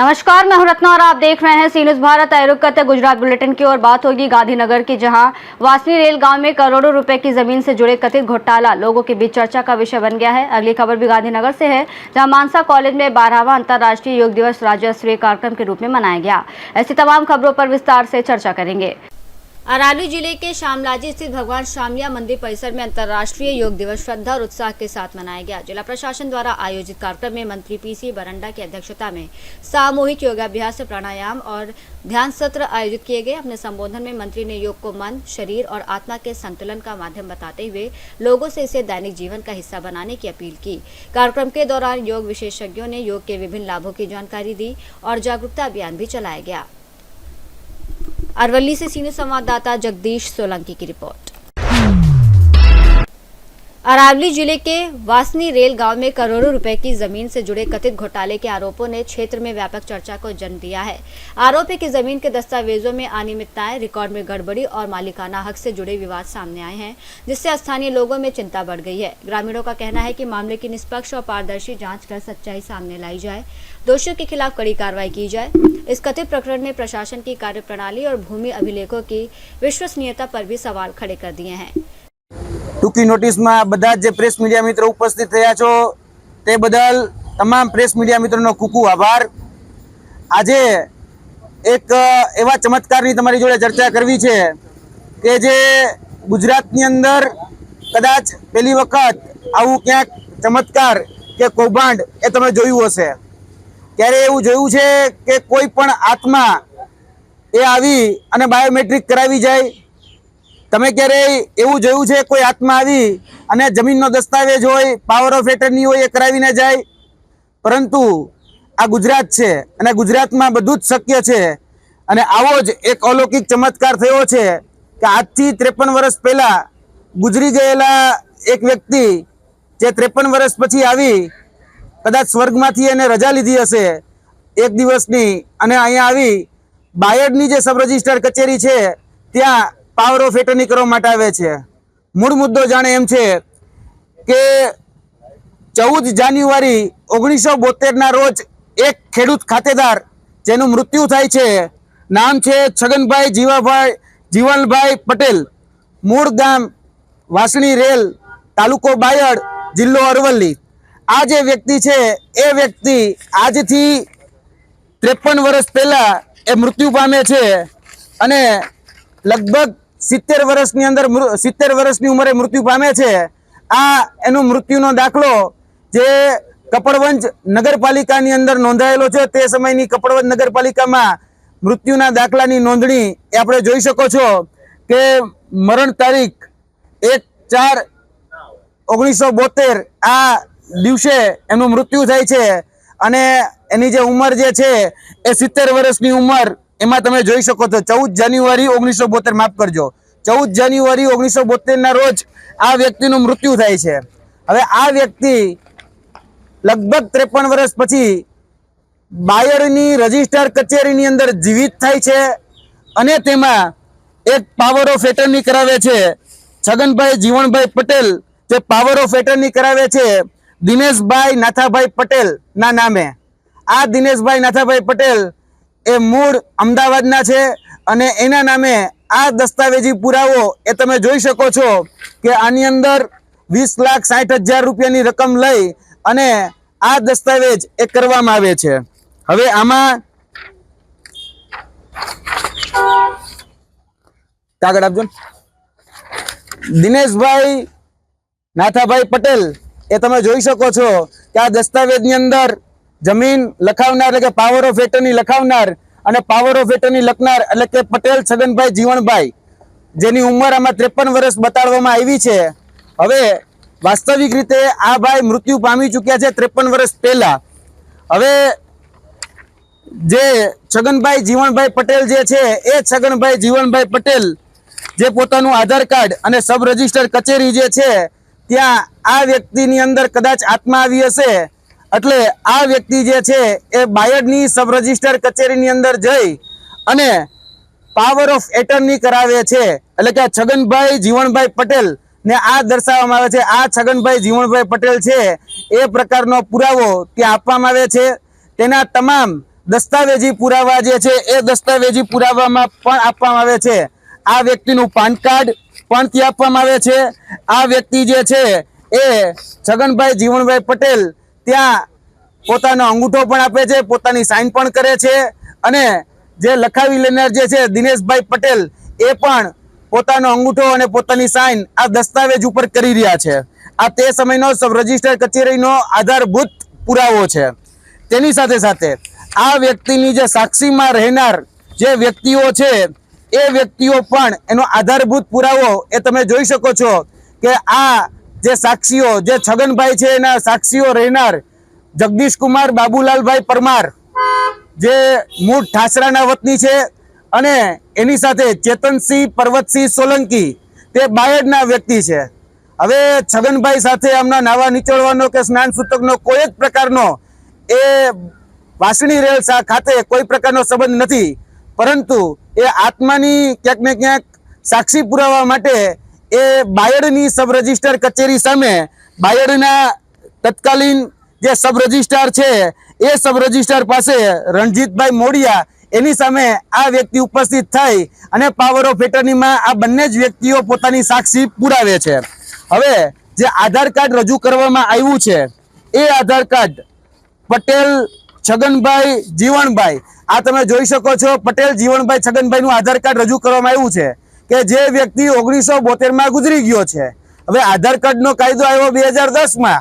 नमस्कार, मैं हूं रत्ना और आप देख रहे हैं सी न्यूज़ भारत। रुक करते गुजरात बुलेटिन की ओर बात होगी गांधीनगर की, जहां वासनी रेल गांव में करोड़ों रुपए की जमीन से जुड़े कथित घोटाला लोगों के बीच चर्चा का विषय बन गया है। अगली खबर भी गांधीनगर से है, जहां मानसा कॉलेज में 12वां अंतर्राष्ट्रीय योग दिवस राज्य स्तरीय कार्यक्रम के रूप में मनाया गया। ऐसी तमाम खबरों पर विस्तार से चर्चा करेंगे। अरावली जिले के शामलाजी स्थित भगवान शामलिया मंदिर परिसर में अंतर्राष्ट्रीय योग दिवस श्रद्धा और उत्साह के साथ मनाया गया। जिला प्रशासन द्वारा आयोजित कार्यक्रम में मंत्री पीसी बरंडा की अध्यक्षता में सामूहिक योगाभ्यास, प्राणायाम और ध्यान सत्र आयोजित किए गए। अपने संबोधन में मंत्री ने योग को मन, शरीर और आत्मा के संतुलन का माध्यम बताते हुए लोगों से इसे दैनिक जीवन का हिस्सा बनाने की अपील की। कार्यक्रम के दौरान योग विशेषज्ञों ने योग के विभिन्न लाभों की जानकारी दी और जागरूकता अभियान भी चलाया गया। अरवली से सीनियर संवाददाता जगदीश सोलंकी की रिपोर्ट। अरावली जिले के वासनी रेल गांव में करोड़ों रुपए की जमीन से जुड़े कथित घोटाले के आरोपों ने क्षेत्र में व्यापक चर्चा को जन्म दिया है। आरोप है कि जमीन के दस्तावेजों में अनियमितताएं, रिकॉर्ड में गड़बड़ी और मालिकाना हक से जुड़े विवाद सामने आए हैं, जिससे स्थानीय लोगों में चिंता बढ़ गई है। ग्रामीणों का कहना है कि मामले की निष्पक्ष और पारदर्शी जांच कर सच्चाई सामने लाई जाए, दोषियों के खिलाफ कड़ी कार्रवाई की जाए। इस कथित प्रकरण ने प्रशासन की कार्यप्रणाली और भूमि अभिलेखों की विश्वसनीयता पर भी सवाल खड़े कर दिए हैं। टूकी नोटिस में बधा जे प्रेस मीडिया मित्रों उपस्थित थया छो ते बदल तमाम प्रेस मीडिया मित्रों खूब खूब आभार। आजे एक एवा चमत्कारनी तमारी जोड़े चर्चा करवी छे के जे गुजरातनी अंदर कदाच पहली वखत आवुं क्यांक चमत्कार के कौभांड ए तमे जोयुं हशे। क्यारे एवुं जोयुं छे के कोई पण आत्मा ए आवी अने बायोमेट्रिक करावी जाय? तमे क्यारे एवुं जोयुं छे कोई आत्मा आवी अने जमीननो दस्तावेज होय, पावर ऑफ एटर्नी होय ए करावीने जाय? परंतु आ गुजरात छे अने गुजरातमां बधुं ज शक्य छे अने आवो ज एक अलौकिक चमत्कार थयो छे के आजथी 53 वर्ष पहेला गुजरी गयेला एक व्यक्ति जे 53 वर्ष पछी आवी कदाच स्वर्गमांथी एने रजा लीधी हशे एक दिवसनी अने अहींया आवी बायडनी जे सब रजिस्टर कचेरी छे त्यां पावर ऑफ एटर्नी करवा माटे आवे छे। मूळ मुद्दो जाणे एम छे के 14 जान्युआरी 1972 ना रोज एक खेडूत खातेदार जेनुं मृत्यु थाय छे, नाम छे छगनभाई जीवनभाई पटेल, मूळ गाम वासणी रेल, तालुको बायड, जिल्लो अरवली। आ जे व्यक्ति छे ए व्यक्ति आजथी 53 वर्ष पहला ए मृत्यु पामे छे अने लगभग 70 वर्षनी अंदर 70 वर्षनी उंमरे मृत्यु पामे छे। आ एनो मृत्युनो दाखलो जे कपड़वंज नगरपालिकानी अंदर नोंधायेलो छे ते समयनी कपड़वंज नगरपालिकामां मृत्युना दाखलानी नोंधणी ए आपणे जोई शको छो के मरण तारीख 1/4/1972 आ दिवसे एनु मृत्यु थाय छे अने एनी जे उमर जे छे ए 70 वर्षनी उमर एमां तमे जोई शको छो। 14 जान्युआरी 1972 माफ करजो, 14 जान्युआरी 1972 ना रोज आ व्यक्तिनुं मृत्यु थाय छे। हवे आ व्यक्ति लगभग 53 वर्ष पछी बायडनी रजिस्टर कचेरीनी अंदर जीवित थाय छे अने तेमां एक पावर ऑफ एटर्नी करावे छे। छगनभाई जीवनभाई पटेल जे पावर ऑफ एटर्नी करावे छे दिनेशभाई नाथाभाई पटेल ना नामे। आ दिनेशभाई नाथाभाई पटेल ए मूळ अमदावादना छे अने एना नामे आ दस्तावेजी पुरावो ए तमे जोई शको छो के आनी अंदर 20,60,000 रूपियानी रकम लई अने आ दस्तावेज ए करवामां आवे छे। हवे आमां कागळ आपजो। दिनेशभाई नाथाभाई पटेल ए तमे जोई शको छो के आ दस्तावेजनी अंदर जमीन लखावनार એટલે કે પાવર ઓફ એટર્ની લખાવનાર અને પાવર ઓફ એટર્ની લખનાર એટલે કે પટેલ છગનભાઈ જીવણભાઈ જેની ઉંમર આમાં 53 વર્ષ બતાડવામાં આવી છે। હવે વાસ્તવિક રીતે આ ભાઈ મૃત્યુ પામી ચૂક્યા છે 53 વર્ષ પહેલા। હવે જે છગનભાઈ જીવણભાઈ પટેલ જે છે એ છગનભાઈ જીવણભાઈ પટેલ જે પોતાનું આધાર કાર્ડ અને સબ રજિસ્ટર કચેરી જે છે ત્યાં આ વ્યક્તિની અંદર કદાચ આત્મા આવી હશે એટલે આ વ્યક્તિ જે છે એ બાયડની सब રજિસ્ટર કચેરીની અંદર જઈ અને પાવર ઓફ એટર્ની કરાવે છે। એટલે કે છગનભાઈ જીવણભાઈ પટેલ ને આ દર્શાવવામાં આવે છે। આ છગનભાઈ જીવણભાઈ પટેલ છે એ પ્રકારનો પુરાવો ત્યાં આપવામાં આવે છે। તેના તમામ દસ્તાવેજી પુરાવા જે છે એ દસ્તાવેજી પુરાવામાં પણ આપવામાં આવે છે. આ વ્યક્તિનું પાન કાર્ડ પણ ત્યાં આપવામાં આવે છે. આ વ્યક્તિ જે છે એ છગનભાઈ જીવણભાઈ પટેલ ત્યાં પોતાનો અંગૂઠો પણ આપે છે, પોતાની સાઇન પણ કરે છે અને જે લખાવી લેનાર જે છે દિનેશભાઈ પટેલ એ પણ પોતાનો અંગૂઠો અને પોતાની સાઇન આ દસ્તાવેજ ઉપર કરી રહ્યા છે. આ તે સમયનો સબ રજિસ્ટર કચેરીનો આધારભૂત પુરાવો છે. તેની સાથે સાથે આ વ્યક્તિની જે સાક્ષીમાં રહેનાર જે વ્યક્તિઓ છે એ વ્યક્તિઓ પણ એનો આધારભૂત પુરાવો એ તમે જોઈ શકો છો કે આ જે સાક્ષીઓ જે છગનભાઈ છે એના સાક્ષીઓ રહેનાર જગદીશ કુમાર બાબુલાલભાઈ પરમાર જે મૂળ ઠાસરાના વતની છે અને એની સાથે ચેતનસિંહ પર્વતસિંહ સોલંકી તે બાયડના વ્યક્તિ છે. હવે છગનભાઈ સાથે આમના નાવા નીચોડવાનો કે સ્નાન સૂતકનો કોઈ જ પ્રકારનો એ વાસણી રેલ ખાતે કોઈ પ્રકારનો સંબંધ નથી, પરંતુ એ આત્માની ક્યાંક ને ક્યાંક સાક્ષી પુરાવા માટે એ બાયડની સબ રજિસ્ટર કચેરી સામે બાયડના તત્કાલીન જે સબ રજિસ્ટ્રાર છે એ સબ રજિસ્ટ્રાર પાસે રણજીતભાઈ મોડિયા એની સામે આ વ્યક્તિ ઉપસ્થિત થઈ અને પાવર ઓફ એટર્નીમાં આ બંને જ વ્યક્તિઓ પોતાની સાક્ષી પુરાવે છે. હવે જે આધાર કાર્ડ રજૂ કરવામાં આવ્યું છે એ આધાર કાર્ડ પટેલ છગનભાઈ જીવણભાઈ, આ તમે જોઈ શકો છો પટેલ જીવણભાઈ છગનભાઈનું આધાર કાર્ડ રજૂ કરવામાં આવ્યું છે કે જે વ્યક્તિ 1972માં ગુજરી ગયો છે. હવે આધાર કાર્ડનો કાયદો આવ્યો 2010માં.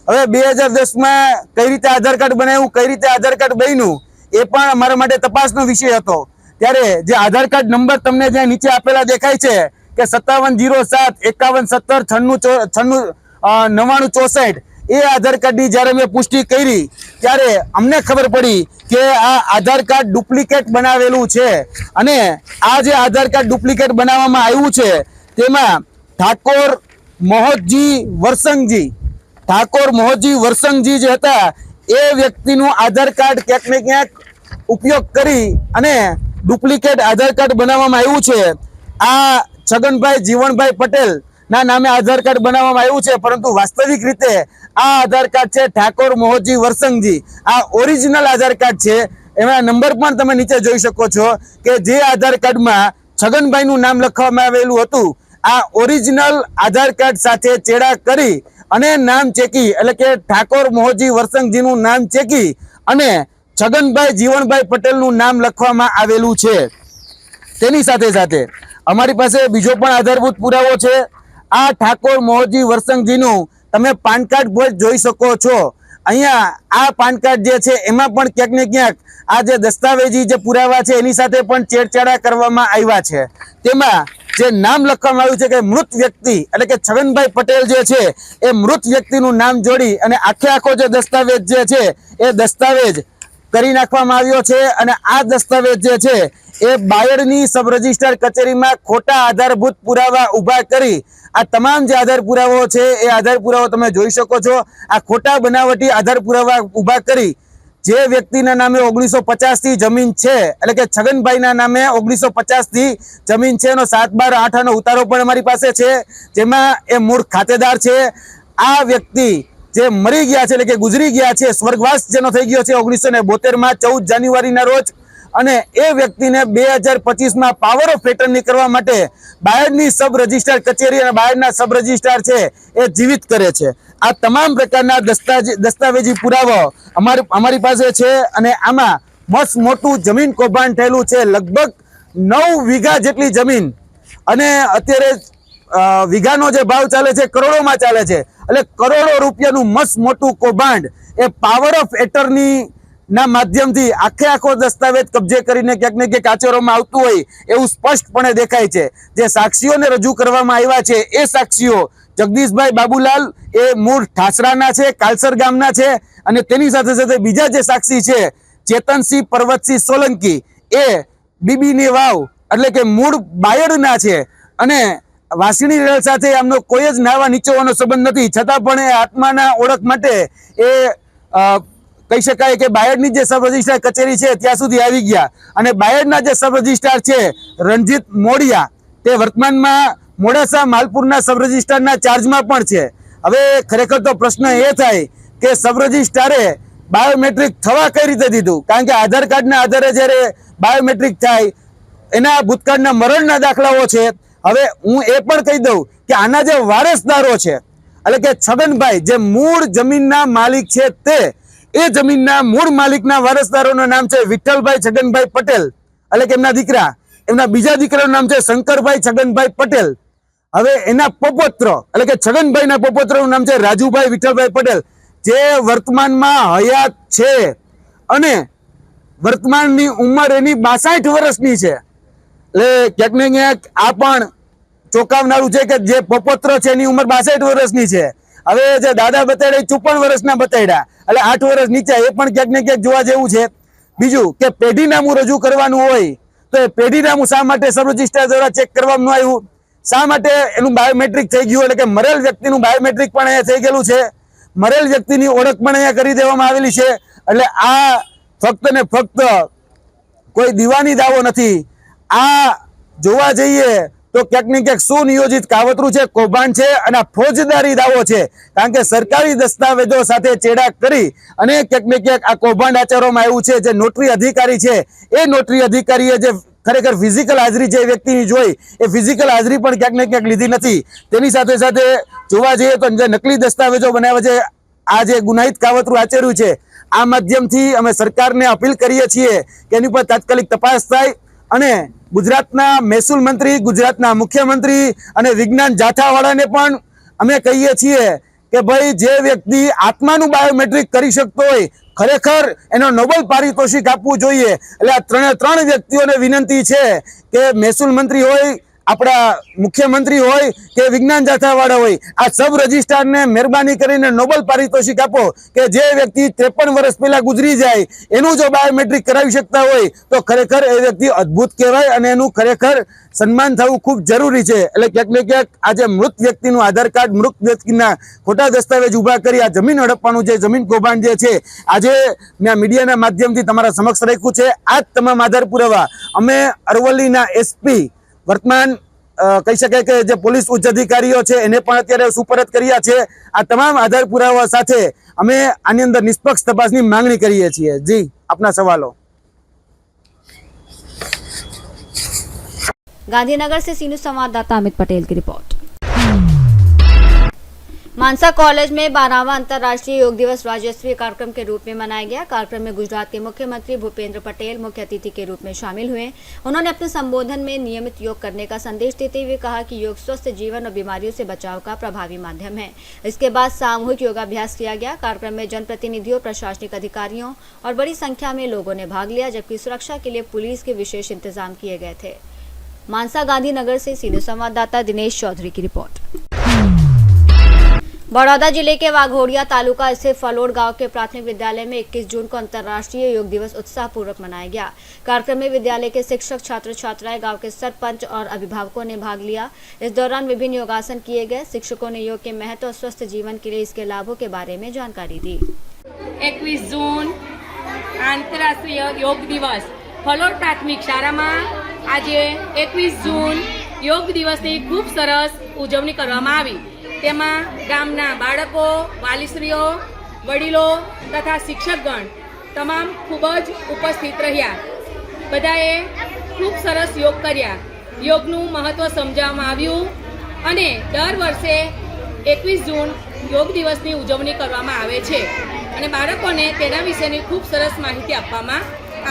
હવે 2010માં કઈ રીતે આધાર કાર્ડ બનાવ્યું, કઈ રીતે આધાર કાર્ડ બન્યું એ પણ અમારા માટે તપાસનો વિષય હતો. ત્યારે જે આધાર કાર્ડ નંબર તમને જ્યાં નીચે આપેલા દેખાય છે કે 5707 5170 96 9964 એ આધાર કાર્ડની જ્યારે મેં પુષ્ટિ કરી ત્યારે અમને ખબર પડી કે આ આધાર કાર્ડ ડુપ્લિકેટ બનાવેલું છે અને આ જે આધાર કાર્ડ ડુપ્લિકેટ બનાવવામાં આવ્યું છે તેમાં ઠાકોર મોહજી વરસંગજી જે હતા એ વ્યક્તિનું આધાર કાર્ડ ક્યાંક ને ક્યાંક ઉપયોગ કરી અને ડુપ્લિકેટ આધાર કાર્ડ બનાવવામાં આવ્યું છે. આ છગનભાઈ જીવણભાઈ પટેલ ના નામે આધાર કાર્ડ બનાવવામાં આવ્યું છે, પરંતુ વાસ્તવિક રીતે આ આધાર કાર્ડ છે ઠાકોર મોહજી વરસંગજી. આ ઓરિજિનલ આધાર કાર્ડ છે. એના નંબર પણ તમે નીચે જોઈ શકો છો કે જે આધાર કાર્ડમાં છગનભાઈનું નામ લખવામાં આવેલું હતું આ ઓરિજિનલ આધાર કાર્ડ સાથે ચેડા કરી અને નામ ચેકી એટલે કે ઠાકોર મોહજી વરસંગજીનું નામ ચેકી અને છગનભાઈ જીવણભાઈ પટેલનું નામ લખવામાં આવેલું છે. તેની સાથે સાથે અમારી પાસે બીજો પણ આધારભૂત પુરાવો છે. આ ઠાકોર મોહજી વરસંગજીનું તમે પાન કાર્ડ પણ જોઈ શકો છો. અહીંયા આ પાન કાર્ડ જે છે એમાં પણ ક્યાંક ને ક્યાંક આ જે દસ્તાવેજી જે પુરાવા છે એની સાથે પણ છેડછાડા કરવામાં આવ્યા છે. તેમાં જે નામ લખવામાં આવ્યું છે કે મૃત વ્યક્તિ એટલે કે છગનભાઈ પટેલ જે છે એ મૃત વ્યક્તિનું નામ જોડી અને આખો જે દસ્તાવેજ જે છે એ દસ્તાવેજ કરી નાખવામાં આવ્યો છે અને આ દસ્તાવેજ જે છે એ બાયડની સબ રજિસ્ટર કચેરીમાં ખોટા આધારભૂત પુરાવા ઊભા કરી આ તમામ જે આધાર પુરાવાઓ છે એ આધાર પુરાવો તમે જોઈ શકો છો. આ ખોટા બનાવટી આધાર પુરાવા ઊભા કરી જે વ્યક્તિના નામે 1950 થી જમીન છે એટલે કે છગનભાઈના નામે 1950 થી જમીન છે એનો 7/12/8 નો ઉતારો પણ અમારી પાસે છે, જેમાં એ મૂળ ખાતેદાર છે. આ વ્યક્તિ જે મરી ગયા છે એટલે કે ગુજરી ગયા છે, સ્વર્ગવાસ જેનો થઈ ગયો છે 1972માં 14 જાન્યુઆરીના રોજ, અને એ વ્યક્તિને 2025માં પાવર ઓફ એટર્ની કરવા માટે બાયડની સબ રજિસ્ટ્રાર કચેરી અને બાયડના સબ રજિસ્ટ્રાર છે એ જીવિત કરે છે. આ તમામ પ્રકારના દસ્તાવેજી પુરાવાઓ અમારી પાસે છે અને આમાં મસ્ત મોટું જમીન કૌભાંડ થયેલું છે. લગભગ 9 વીઘા જેટલી જમીન અને અત્યારે વીઘાનો જે ભાવ ચાલે છે કરોડોમાં ચાલે છે, એટલે કરોડો રૂપિયાનું મસ્ત મોટું કૌભાંડ એ પાવર ઓફ એટર્ની ના માધ્યમથી આખો દસ્તાવેજ કબજે કરીને ક્યાંક ને ક્યાંક આચરવામાં આવતું હોય એવું સ્પષ્ટપણે દેખાય છે. જે સાક્ષીઓને રજૂ કરવામાં આવ્યા છે એ સાક્ષીઓ જગદીશભાઈ બાબુલાલ એ મૂળ ઠાસરાના છે, કાલસર ગામના છે, અને તેની સાથે સાથે બીજા જે સાક્ષી છે ચેતનસિંહ પર્વતસિંહ સોલંકી એ બીબીની વાવ એટલે કે મૂળ બાયડના છે અને વાસણી રેલ સાથે આમનો કોઈ જ નાવા નીચોવાનો સંબંધ નથી, છતાં પણ એ આત્માના ઓળખ માટે એ કહી શકાય કે બાયડની જે સબ રજિસ્ટ્રાર કચેરી છે ત્યાં સુધી આવી ગયા અને બાયડના જે સબ રજિસ્ટ્રાર છે રણજીત મોડિયા તે વર્તમાનમાં મોડાસા માલપુરના સબ રજિસ્ટ્રારના ચાર્જમાં પણ છે. હવે ખરેખર તો પ્રશ્ન એ થાય કે સબ રજિસ્ટ્રારે બાયોમેટ્રિક થવા કઈ રીતે દીધું? કારણ કે આધાર કાર્ડના આધારે જ્યારે બાયોમેટ્રિક થાય, એના ભૂતકાળના મરણના દાખલાઓ છે. હવે હું એ પણ કહી દઉં કે આના જે વારસદારો છે, એટલે કે છગનભાઈ જે મૂળ જમીનના માલિક છે, તે એ જમીનના મૂળ માલિકના વારસદારોનું નામ છે વિઠ્ઠલભાઈ છગનભાઈ પટેલ, એટલે કે એમના દીકરા. એમના બીજા દીકરાનું નામ છે શંકરભાઈ છગનભાઈ પટેલ. હવે એના પોપોત્ર એટલે કે છગનભાઈના પોપોત્રનું નામ છે રાજુભાઈ વિઠ્ઠલભાઈ પટેલ, જે વર્તમાનમાં હયાત છે અને વર્તમાનની ઉંમર એની 62 વર્ષની છે. એટલે ક્યાંક ને ક્યાંક આ પણ ચોંકાવનારું છે કે જે પોપોત્ર છે એની ઉંમર 62 વર્ષની છે. હવે જે દાદા બતાડ્યા 54 વર્ષના બતાડ્યા, એટલે 8 વર્ષ નીચે, એ પણ ક્યાંક ને ક્યાંક જોવા જેવું છે. બીજું કે પેઢીનામું રજૂ કરવાનું હોય તો એ પેઢીનામું શા માટે સબ રજિસ્ટ્રાર દ્વારા ચેક કરવામાં આવ્યું? શા માટે એનું બાયોમેટ્રિક થઈ ગયું? એટલે કે મરેલ વ્યક્તિનું બાયોમેટ્રિક પણ અહીંયા થઈ ગયેલું છે, મરેલ વ્યક્તિની ઓળખ પણ અહીંયા કરી દેવામાં આવેલી છે. એટલે આ ફક્ત ને ફક્ત કોઈ દીવાની દાવો નથી. આ જોવા જઈએ તો ક્યાંક ને ક્યાંક સુનિયોજિત કાવતરું છે, કૌભાંડ છે અને ફોજદારી દાવો છે. કારણ કે સરકારી દસ્તાવેજો સાથે ચેડા કરી અને ક્યાંક ને ક્યાંક આ કૌભાંડ આચરવામાં આવ્યું છે. જે નોટરી અધિકારી છે, એ નોટરી અધિકારીએ જે ખરેખર ફિઝિકલ હાજરી જે વ્યક્તિની જોઈ, એ ફિઝિકલ હાજરી પણ ક્યાંક ને ક્યાંક લીધી નથી. તેની સાથે સાથે જોવા જઈએ તો જે નકલી દસ્તાવેજો બનાવ્યા છે, આ જે ગુનાહિત કાવતરું આચર્યું છે, આ માધ્યમથી અમે સરકારને અપીલ કરીએ છીએ કે એની પર તાત્કાલિક તપાસ થાય અને ગુજરાતના મહેસૂલ મંત્રી, ગુજરાતના મુખ્યમંત્રી અને વિજ્ઞાન જાથાવાળાને પણ અમે કહીએ છીએ કે ભાઈ, જે વ્યક્તિ આત્માનું બાયોમેટ્રિક કરી શકતો હોય, ખરેખર એનો નોબેલ પારિતોષિક આપવું જોઈએ. એટલે આ ત્રણ વ્યક્તિઓને વિનંતી છે કે મહેસૂલ મંત્રી હોય, આપણા મુખ્યમંત્રી હોય કે વિજ્ઞાન જાથાવાળા હોય, આ સબ રજિસ્ટ્રારને મહેરબાની કરીને નોબેલ પારિતોષિક આપો કે જે વ્યક્તિ 53 વર્ષ પહેલા ગુજરી જાય, એનું જો બાયોમેટ્રિક કરાવી શકતા હોય તો ખરેખર એ વ્યક્તિ અદ્ભુત કહેવાય અને એનું ખરેખર સન્માન થવું ખૂબ જરૂરી છે. એટલે ક્યાંક ને ક્યાંક આજે મૃત વ્યક્તિનું આધાર કાર્ડ, મૃત વ્યક્તિના ખોટા દસ્તાવેજ ઊભા કરી આ જમીન હડપવાનું જે જમીન કૌભાંડ જે છે, આજે મેં મીડિયાના માધ્યમથી તમારા સમક્ષ રાખ્યું છે. આ જ તમામ આધાર પુરાવા અમે અરવલ્લીના એસપી, વર્તમાન કહી શકાય કે જે પોલીસ ઉચ્ચ અધિકારીઓ છે, એને પણ અત્યારે સુપરત કર્યા છે. આ તમામ આધાર પુરાવા સાથે અમે આની અંદર નિષ્પક્ષ તપાસની માંગણી કરીએ છીએ. જી, આપના સવાલો. गांधीनगर से सीनियर संवाददाता अमित पटेल की रिपोर्ट। मानसा कॉलेज में 12वां अंतर्राष्ट्रीय योग दिवस राज्य स्तरीय कार्यक्रम के रूप में मनाया गया। कार्यक्रम में गुजरात के मुख्यमंत्री भूपेंद्र पटेल मुख्य अतिथि के रूप में शामिल हुए। उन्होंने अपने संबोधन में नियमित योग करने का संदेश देते हुए कहा कि योग स्वस्थ जीवन और बीमारियों से बचाव का प्रभावी माध्यम है। इसके बाद सामूहिक योगाभ्यास किया गया। कार्यक्रम में जनप्रतिनिधियों, प्रशासनिक अधिकारियों और बड़ी संख्या में लोगों ने भाग लिया, जबकि सुरक्षा के लिए पुलिस के विशेष इंतजाम किए गए थे। मानसा गांधीनगर से सीनियर संवाददाता दिनेश चौधरी की रिपोर्ट। बड़ौदा जिले के वाघोड़िया तालुका स्थित फलोड़ गांव के प्राथमिक विद्यालय में 21 जून को अंतर्राष्ट्रीय योग दिवस उत्साहपूर्वक मनाया गया। कार्यक्रम में विद्यालय के शिक्षक, छात्र छात्राएं, गांव के सरपंच और अभिभावकों ने भाग लिया। इस दौरान विभिन्न योगासन किए गए। शिक्षकों ने योग के महत्व और स्वस्थ जीवन के लिए इसके लाभों के बारे में जानकारी दी। 21 जून आंतरराष्ट्रीय योग दिवस फलोड़ प्राथमिक शाला में आज 21 जून योग दिवस की खूब सरस उजवणी करवामां आवी। तेमां गामना बाळको, वालीश्रीओ, वडीलो तथा शिक्षकगण तमाम खूबज उपस्थित रह्या। बधाए खूब सरस योग कर्या। योगनुं महत्व समजाववामां आव्युं अने दर वर्षे 21 जून योग दिवसनी उजवणी करवामां आवे छे अने बाळकोने तेना विशेनी खूब सरस माहिती आपवामां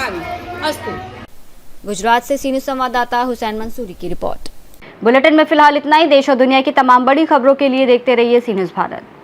आवी। अस्तु। गुजरात से सीनियर संवाददाता हुसैन मंसूरी की रिपोर्ट। बुलेटिन में फिलहाल इतना ही। देश और दुनिया की तमाम बड़ी खबरों के लिए देखते रहिए सी न्यूज़ भारत।